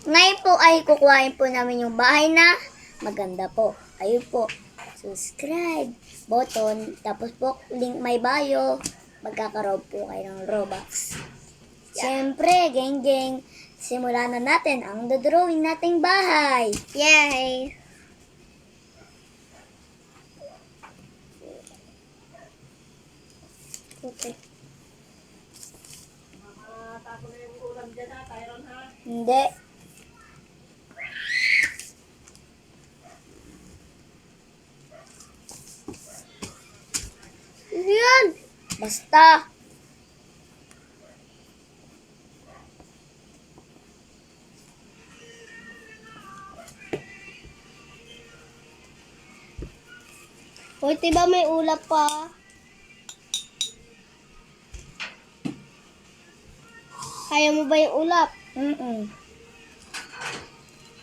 Ngayon po ay kukuhain po namin yung bahay na maganda po. Ayun po. Subscribe button. Tapos po, link my bio. Magkakaroon po kayo ng Robux. Siyempre, geng-geng. Simulan na natin ang dodrawing nating bahay. Yay! Okay. Hindi. Yan. Basta. Hoy, diba may ulap pa? Kaya mo ba yung ulap?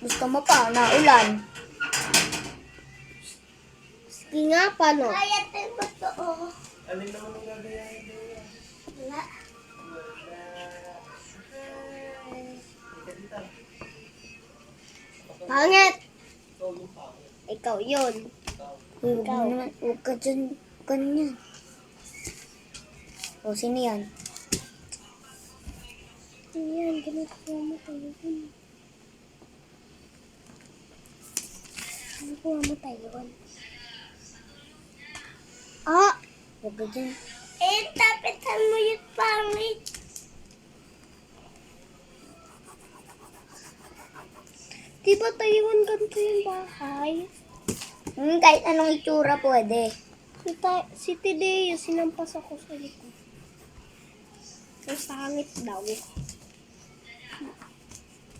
Gusto mo pa na ulan? Sige nga, paano? Kaya tayo ba ito? Alin naman ang gagayahin niya? Wala. Pangit! Ikaw yun. Huwag mo naman. Huwag ka dyan. Ganyan. O, sino yan? Ayan, ganito mo tayo. Nakuha mo tayo. Ah! Huwag ka dyan. Tapitan mo yung pangit. Diba tayo ganito yung bahay? Kahit anong itsura pwede. Si Tideo, sinampas ako sa likod. Ang sangit daw.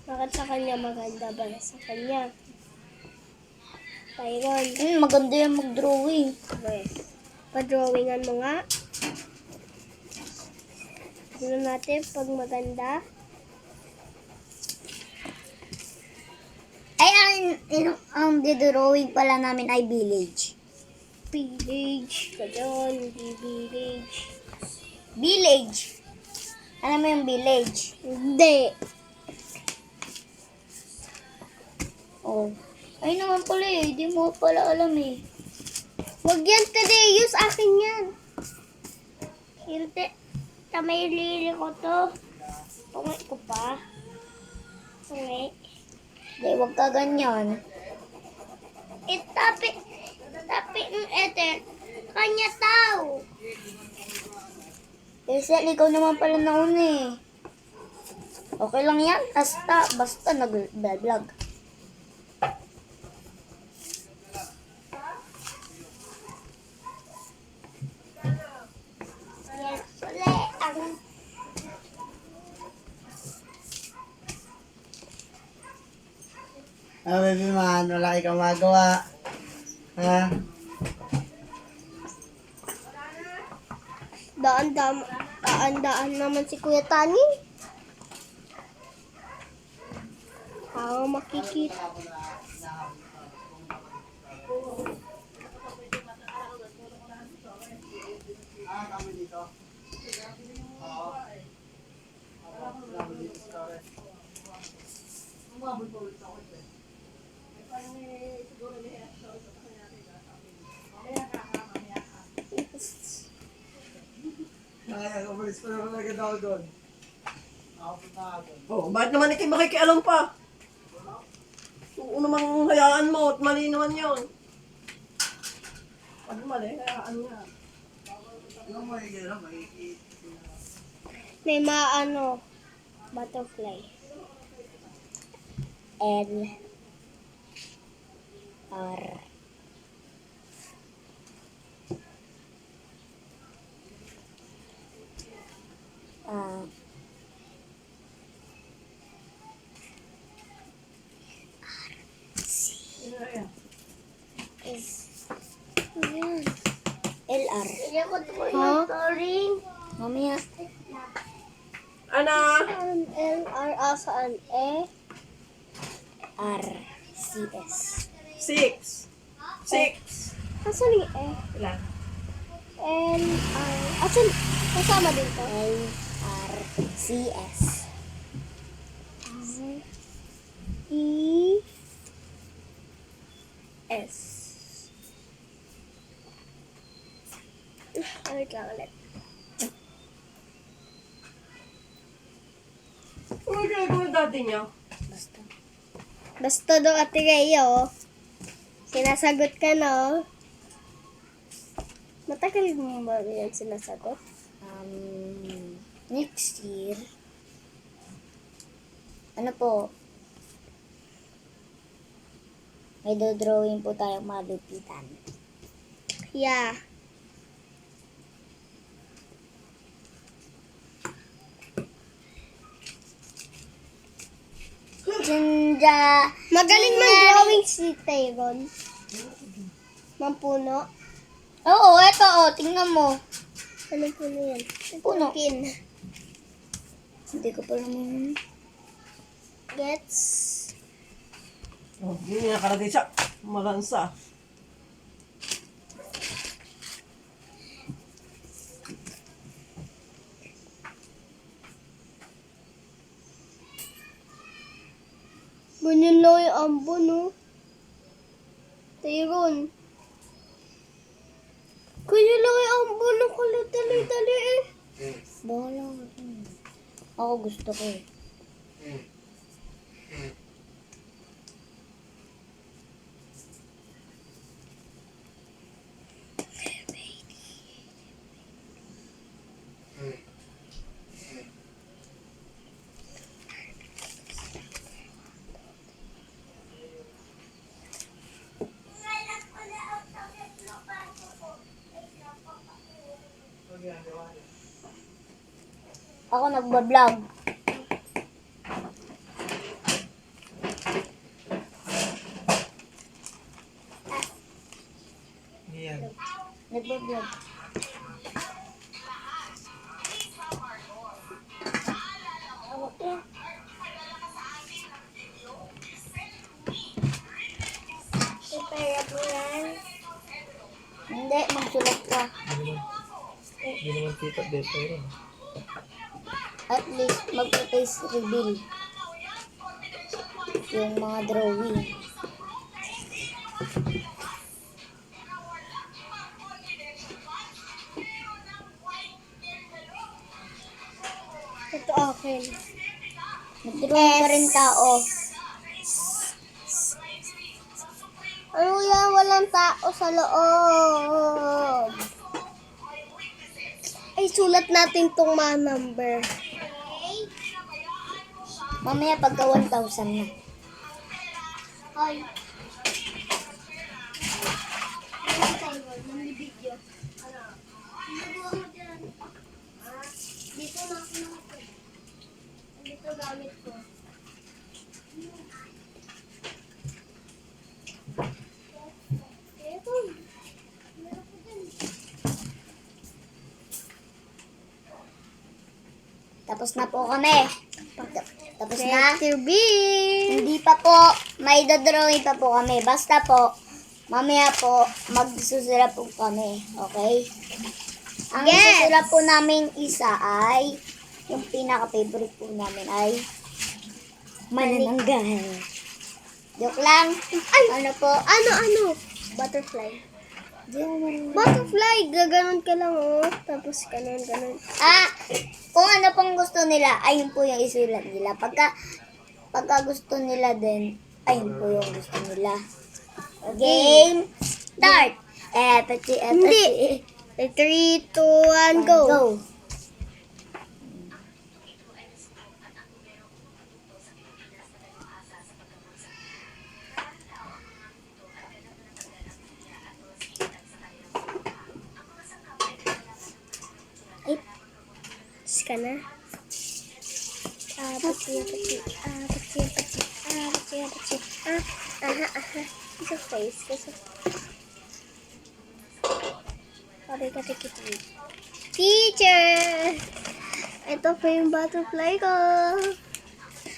Bakit sa kanya maganda ba? Sa kanya. Tyron. Maganda yung mag-drawing. Okay. Pa-drawingan mo nga. Tignan natin pag maganda. Ay, ang drawing pala namin ay village. Village. Gayon, hindi village. Village. Ano mo yung village? Hindi. Oh. Ay naman pala eh. Hindi mo pala alam eh. Huwag yan, Tideo. Sa akin yan. Hindi. Tamay lili ko to. Tungi ko pa. Tungi. Hindi, huwag ka ganyan. Tapi ng ete. Kanya tao. Hazel, ikaw naman pala nauna eh. Okay lang yan. Basta nag-vlog. Yan ulit ang Baby man, wala kang magawa. Ha? daan naman si Kuya Tani. Ako makikita. Ay, umalis pa naman agad ako doon. Oh, bakit naman ikaw makikialam pa? Kung namang hayaan mo at mali naman yun. Pag mali, hayaan niya. Ano mo higilan? May butterfly. L. R. Ayan. LR. Ha? Mamaya. Ana! Saan L-R? Saan E? R. CS. 6. 6. Asan yung E? Ilan? L-R. Asan? Kasama dito? L. R. CS. S. Wait lang ulit. Ano ginagawa dati niya? Basta. Basta daw Ate Rhea, oh. Sinasagot ka, no? Matagal mo ba yan sinasagot? Next year, ano po, may drawing po tayong malupitan. Yeah. Sinja, Magaling mag-drawing si Tyrone. Mampuno. oo, eto, oh, tingnan mo. Anong puno yan? Puno. Pumpkin. Hindi ko pa naman. Gets? Oh, yun yung nakalagay siya. Malansa. Ganyan lang yung ambo, no? Tyrone. Ganyan lang yung ambo ng dali-dali eh. Bahala ka dun. Ako gusto ko eh. Ako nagbablog. Yan. Nagbablog. Prepare po yan. Hindi, magsulat ka. Hindi naman kita dito yun. At least mag-face reveal. Yung mga drawing. Ito akin. Mag-drawing ka rin tao. Ano yan? Walang tao sa loob. Ay, sulat natin tong mga number. Mamaya pagka 1,000 na. Ay. Dito na ako nakapag. Dito gamit ko. Ito. Meron ko din. Tapos na po kami. Tapos na. Letter B. Hindi pa po. May dodrawing pa po kami. Basta po, mamaya po, magsusula po kami. Okay? Ang Yes! susula po namin isa ay, yung pinaka-favorite po namin ay, manananggal. Joke lang. Ay! Ano po? Ano? Butterfly. Di mo marunong. Butterfly. Gaganon ka lang, oh. Tapos ganon. Kung ano pong gusto nila, ayun po yung isulat nila. Pagka gusto nila din, ayun po yung gusto nila. Game, start! Hindi. 3, 2, 1, go. Go! Ay, Tapos ka na. Patsi. Aha. Sa face. Sabi ka tikiti. Teacher! Ito pa yung butterfly ko.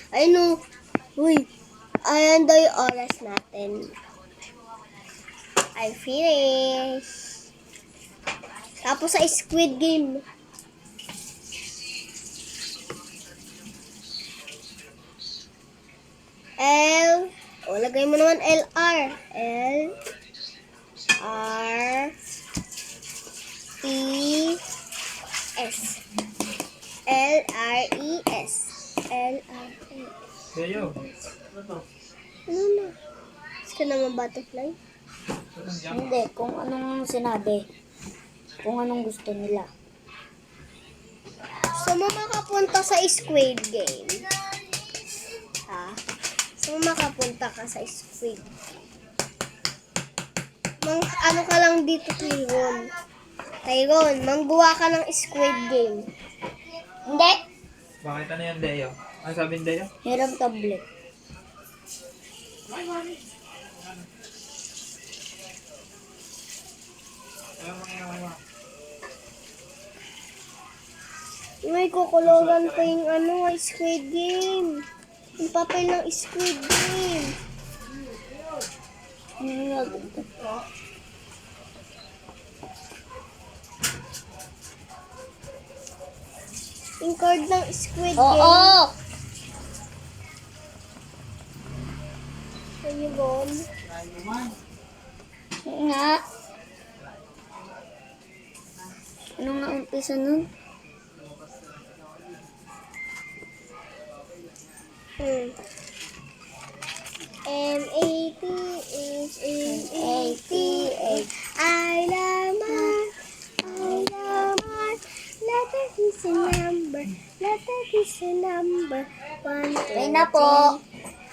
Ay no. Uy. Ayan daw yung oras natin. I finish. Tapos sa Squid Game. L. O, lagay mo naman LR. L. R E S. L-R-E-S. L-R-E-S. Deo. Ano to? Ano na? Is ka naman butterfly? Hindi, kung anong sinabi. Kung anong gusto nila. Gusto mo makapunta sa Squid Game? Ha? Gusto mo makapunta ka sa Squid Game? Ano ka lang dito, Tyron? Tyron, mangguwa ka ng Squid Game. Hindi! Bakit ano yan, Deo? Ano sabi ni Deo? Hiram tablet. May kukulogan pa yung Squid Game. Yung papel ng Squid Game. Ano yung gagawin? Yung card ng Squid Oo! Game. Ayun yun. Nga. Ano nga umpisa nun? M-A-T-H-A-T-H I love my letter is a number. Letter is a number. 1, 2, Okay na po.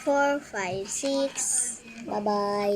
4, 5, 6. Bye-bye.